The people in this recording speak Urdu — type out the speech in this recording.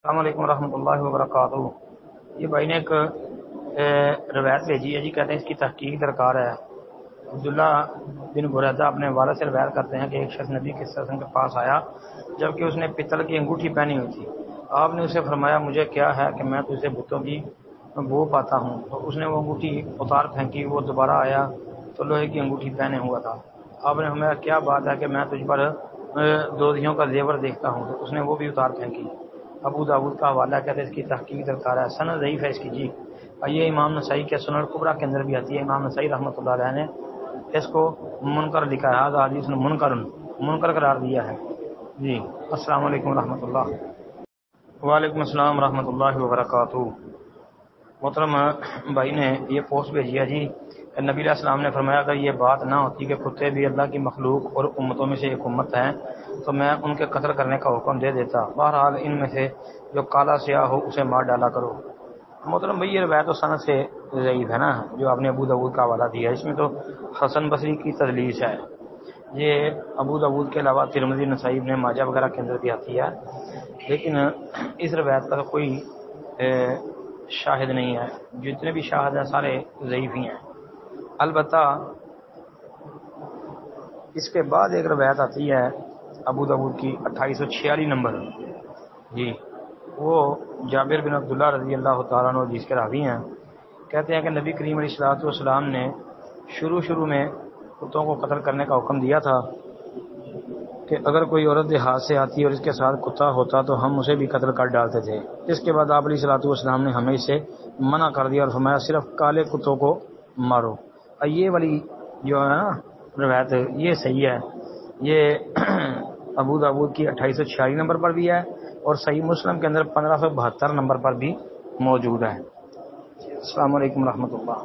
السلام علیکم ورحمۃ اللہ وبرکاتہ۔ یہ بھائی نے ایک روایت بھیجی ہے جی، کہتے ہیں اس کی تحقیق درکار ہے۔ عبداللہ بن بریدہ اپنے والد سے روایت کرتے ہیں کہ ایک شخص نبی کے وسلم کے پاس آیا جبکہ اس نے پتل کی انگوٹھی پہنی ہوئی تھی۔ آپ نے اسے فرمایا مجھے کیا ہے کہ میں تجھے بتوں کی بو پاتا ہوں، تو اس نے وہ انگوٹھی اتار پھینکی۔ وہ دوبارہ آیا تو لوہے کی انگوٹھی پہنے ہوا تھا۔ آپ نے فرمایا کیا بات ہے کہ میں تجھ پر دودھیوں کا زیور دیکھتا ہوں، تو اس نے وہ بھی اتار پھینکی۔ ابو داؤد کا حوالہ کہتے ہیں اس کی تحقیق درکار ہے، سند ضعیف ہے اس کی جی۔ یہ امام نسائی کے سنن کبریٰ کے اندر بھی آتی ہے۔ امام نسائی رحمۃ اللہ علیہ نے اس کو منکر لکھا ہے، ہذا حدیث منکر قرار دیا ہے جی۔ السلام علیکم ورحمۃ اللہ۔ وعلیکم السلام ورحمۃ اللہ وبرکاتہ۔ محترم بھائی نے یہ پوسٹ بھیجی ہے جی، نبی علیہ السلام نے فرمایا اگر یہ بات نہ ہوتی کہ کتے بھی اللہ کی مخلوق اور امتوں میں سے ایک امت ہیں تو میں ان کے قتل کرنے کا حکم دے دیتا۔ بہرحال ان میں سے جو کالا سیاہ ہو اسے مار ڈالا کرو۔ محترم بھائی یہ روایت و سند سے ضعیف ہے نا، جو آپ نے ابو داؤد کا حوالہ دیا ہے، اس میں تو حسن بصری کی تدلیس ہے۔ یہ ابو داؤد کے علاوہ ترمذی، نسائی، ابن ماجہ وغیرہ کے اندر بھی آتی ہے، لیکن اس روایت کا کوئی شاہد نہیں ہے۔ جتنے بھی شاہد ہیں سارے ضعیف ہی ہیں۔ البتہ اس کے بعد ایک روایت آتی ہے ابو داؤد کی 2846 نمبر جی، وہ جابر بن عبداللہ رضی اللہ تعالیٰ عنہ جس کے راوی ہیں، کہتے ہیں کہ نبی کریم علیہ الصلوۃ والسلام نے شروع میں کتوں کو قتل کرنے کا حکم دیا تھا کہ اگر کوئی عورت دیہات سے آتی اور اس کے ساتھ کتا ہوتا تو ہم اسے بھی قتل کر ڈالتے تھے۔ اس کے بعد آپ علیہ الصلوۃ والسلام نے ہمیں اسے منع کر دیا اور فرمایا صرف کالے کتوں کو مارو۔ اور یہ والی جو ہے نا روایت یہ صحیح ہے، یہ ابو داؤد کی 2846 نمبر پر بھی ہے اور صحیح مسلم کے اندر 1572 نمبر پر بھی موجود ہے۔ السلام علیکم ورحمۃ اللہ۔